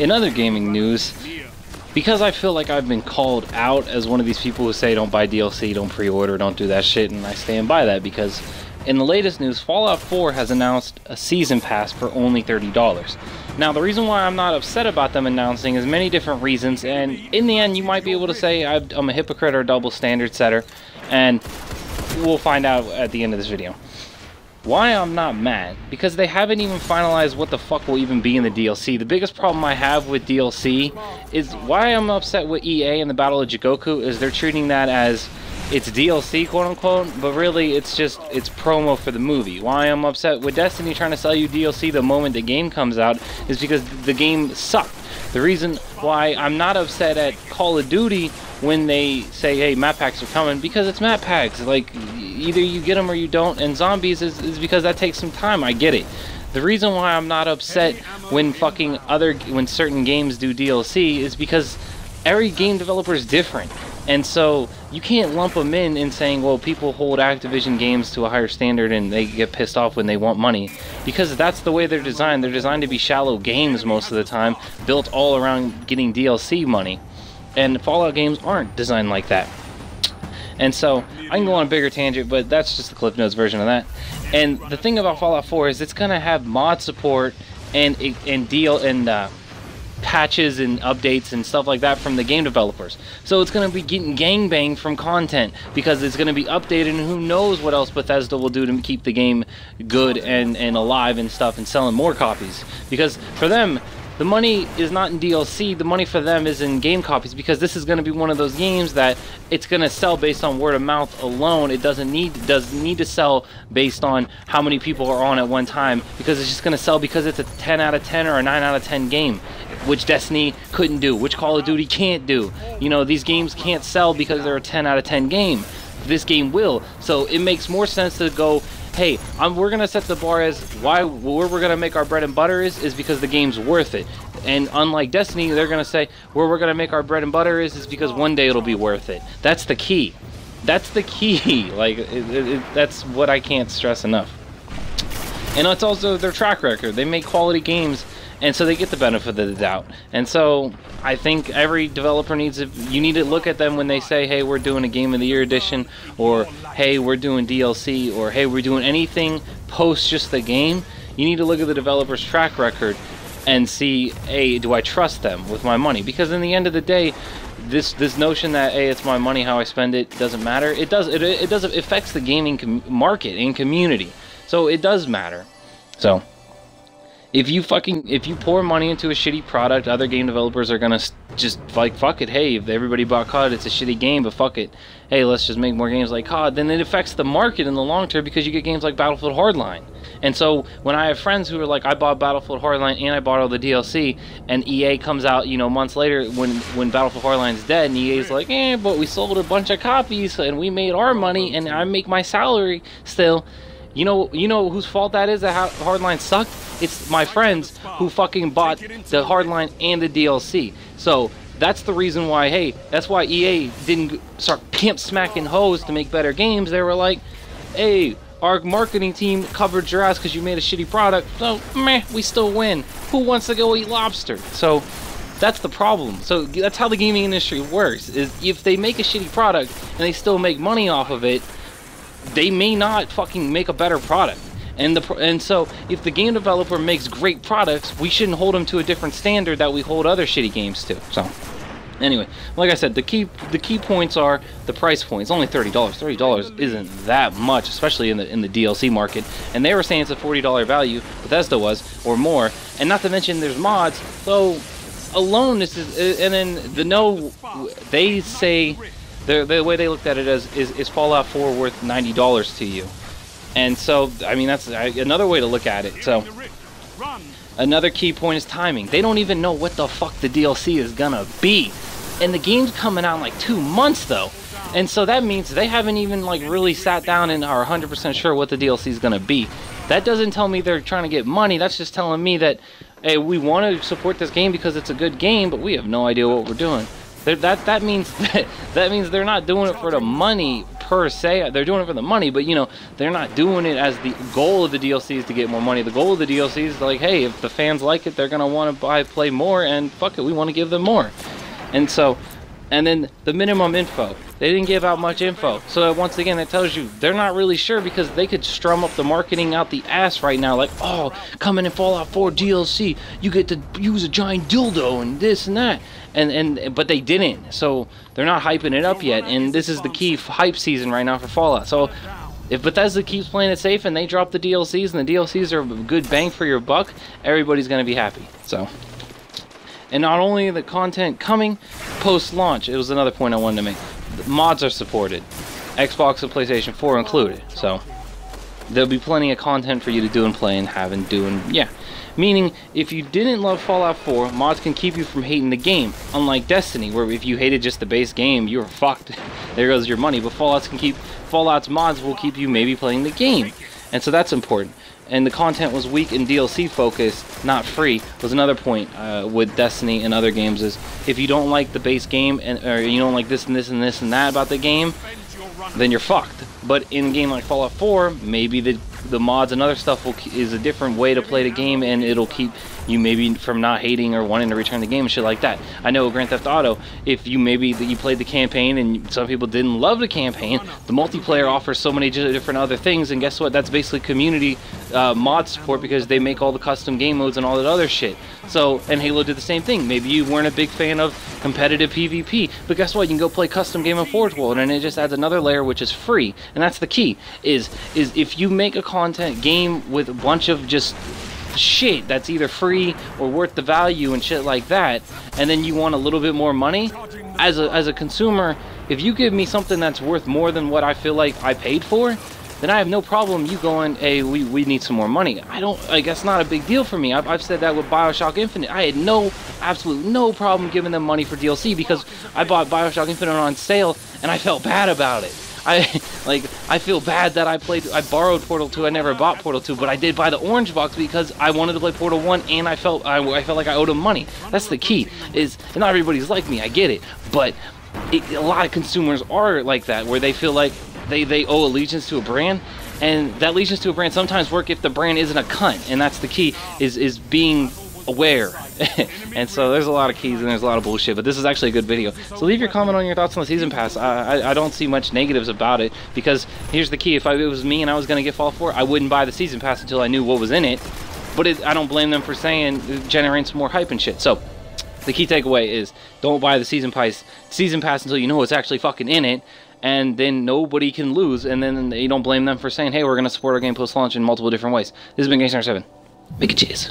In other gaming news, because I feel like I've been called out as one of these people who say don't buy DLC, don't pre-order, don't do that shit, and I stand by that because in the latest news, Fallout 4 has announced a season pass for only $30. Now, the reason why I'm not upset about them announcing is many different reasons, and in the end, you might be able to say I'm a hypocrite or a double standard setter, and we'll find out at the end of this video. Why I'm not mad? Because they haven't even finalized what the fuck will even be in the DLC. The biggest problem I have with DLC is why I'm upset with EA and the Battle of Jigoku is they're treating that as it's DLC, quote unquote, but really it's promo for the movie. Why I'm upset with Destiny trying to sell you DLC the moment the game comes out is because the game sucked. The reason why I'm not upset at Call of Duty when they say, hey, map packs are coming, because it's map packs. Like, either you get them or you don't, and zombies is because that takes some time. I get it. The reason why I'm not upset when when certain games do DLC is because every game developer is different. And so you can't lump them in saying, well, people hold Activision games to a higher standard and they get pissed off when they want money. Because that's the way they're designed. They're designed to be shallow games most of the time, built all around getting DLC money. And Fallout games aren't designed like that. And so I can go on a bigger tangent, but that's just the Cliff Notes version of that. And the thing about Fallout 4 is it's going to have mod support and patches and updates and stuff like that from the game developers. So it's going to be getting gangbanged from content because it's going to be updated, and who knows what else Bethesda will do to keep the game good and alive and stuff and selling more copies. Because for them, the money is not in DLC, the money for them is in game copies, because this is going to be one of those games that it's going to sell based on word of mouth alone. It doesn't need to sell based on how many people are on at one time, because it's just going to sell because it's a 10 out of 10 or a 9 out of 10 game, which Destiny couldn't do, which Call of Duty can't do. You know, these games can't sell because they're a 10 out of 10 game. This game will. So it makes more sense to go, hey, we're gonna set the bar as where we're gonna make our bread and butter is because the game's worth it. And unlike Destiny, they're gonna say where we're gonna make our bread and butter is because one day it'll be worth it. That's the key. That's the key. Like that's what I can't stress enough. And it's also their track record. They make quality games, and so they get the benefit of the doubt. And so I think every developer you need to look at them when they say, hey, we're doing a Game of the Year edition, or hey, we're doing DLC, or hey, we're doing anything post just the game. You need to look at the developer's track record and see, hey, do I trust them with my money? Because in the end of the day, this notion that, hey, it's my money, how I spend it doesn't matter. It does. It affects the gaming market and community. So it does matter. So if you pour money into a shitty product, other game developers are gonna just like, fuck it, hey, if everybody bought COD, it's a shitty game, but fuck it, hey, let's just make more games like COD. Then it affects the market in the long term, because you get games like Battlefield Hardline. And so when I have friends who are like, I bought Battlefield Hardline and I bought all the DLC, and EA comes out, you know, months later when Battlefield Hardline's dead, and EA's like, but we sold a bunch of copies and we made our money and I make my salary still. You know whose fault that is that Hardline sucked? It's my friends who fucking bought the Hardline and the DLC. So that's the reason why, hey, that's why EA didn't start pimp smacking hoes to make better games. They were like, hey, our marketing team covered your ass because you made a shitty product, so meh, we still win. Who wants to go eat lobster? So that's the problem. So that's how the gaming industry works, is if they make a shitty product and they still make money off of it, they may not fucking make a better product. And so if the game developer makes great products, we shouldn't hold them to a different standard that we hold other shitty games to. So anyway, like I said, the key points are the price point. It's only $30. $30 isn't that much, especially in the DLC market. And they were saying it's a $40 value, Bethesda was, or more. And not to mention there's mods. So alone, this is, and then they say the way they looked at it is Fallout 4 worth $90 to you. And so, I mean, that's another way to look at it. So another key point is timing. They don't even know what the fuck the DLC is gonna be. And the game's coming out in like 2 months though. And so that means they haven't even like really sat down and are 100% sure what the DLC is gonna be. That doesn't tell me they're trying to get money. That's just telling me that, hey, we want to support this game because it's a good game, but we have no idea what we're doing. That means they're not doing it for the money per se. They're doing it for the money, but you know, they're not doing it as the goal of the DLCs to get more money. The goal of the DLCs is like, hey, if the fans like it, they're gonna want to play more, and fuck it, we want to give them more. And so, and then the minimum info, they didn't give out much info. So once again, that tells you they're not really sure, because they could strum up the marketing out the ass right now, like, oh, coming in Fallout 4 DLC, you get to use a giant dildo and this and that. But they didn't, so they're not hyping it up yet, and this is the key hype season right now for Fallout. So if Bethesda keeps playing it safe and they drop the DLCs, and the DLCs are a good bang for your buck, everybody's gonna be happy. So, and not only the content coming post-launch, it was another point I wanted to make. The mods are supported, Xbox and PlayStation 4 included. So there'll be plenty of content for you to do and play and have and do, and yeah. Meaning, if you didn't love Fallout 4, mods can keep you from hating the game. Unlike Destiny, where if you hated just the base game, you were fucked. There goes your money. But Fallout's mods will keep you maybe playing the game. And so that's important. And the content was weak and DLC focused, not free, was another point with Destiny and other games. Is if you don't like the base game, or you don't like this and this and this and that about the game, then you're fucked. But in a game like Fallout 4, maybe the mods and other stuff is a different way to play the game, and it'll keep you maybe from not hating or wanting to return the game and shit like that. I know Grand Theft Auto, if you you played the campaign and some people didn't love the campaign, the multiplayer offers so many different other things, and guess what? That's basically community mod support, because they make all the custom game modes and all that other shit. So, and Halo did the same thing. Maybe you weren't a big fan of competitive PvP, but guess what? You can go play custom game in Forge World, and it just adds another layer, which is free. And that's the key, is if you make a content game with a bunch of just shit that's either free or worth the value and shit like that, and then you want a little bit more money, as a consumer, if you give me something that's worth more than what I feel like I paid for, then I have no problem you going, hey, we need some more money. I guess not a big deal for me. I've said that with BioShock Infinite. I had absolutely no problem giving them money for DLC, because I bought BioShock Infinite on sale and I felt bad about it. I feel bad that I borrowed Portal 2. I never bought Portal 2, but I did buy the orange box because I wanted to play Portal 1, and I felt like I owed them money. That's the key. Is not everybody's like me, I get it, but a lot of consumers are like that, where they feel like they owe allegiance to a brand, and that allegiance to a brand sometimes work if the brand isn't a cunt, and that's the key, is being aware. And so there's a lot of keys and there's a lot of bullshit, but this is actually a good video. So leave your comment on your thoughts on the season pass. I don't see much negatives about it, because here's the key: if it was me and I was going to get Fallout 4, I wouldn't buy the season pass until I knew what was in it. But I don't blame them for saying generating some more hype and shit. So the key takeaway is, don't buy the season pass until you know what's actually fucking in it, and then nobody can lose, and then you don't blame them for saying, hey, we're going to support our game post-launch in multiple different ways. This has been Gangster7. Make it cheers.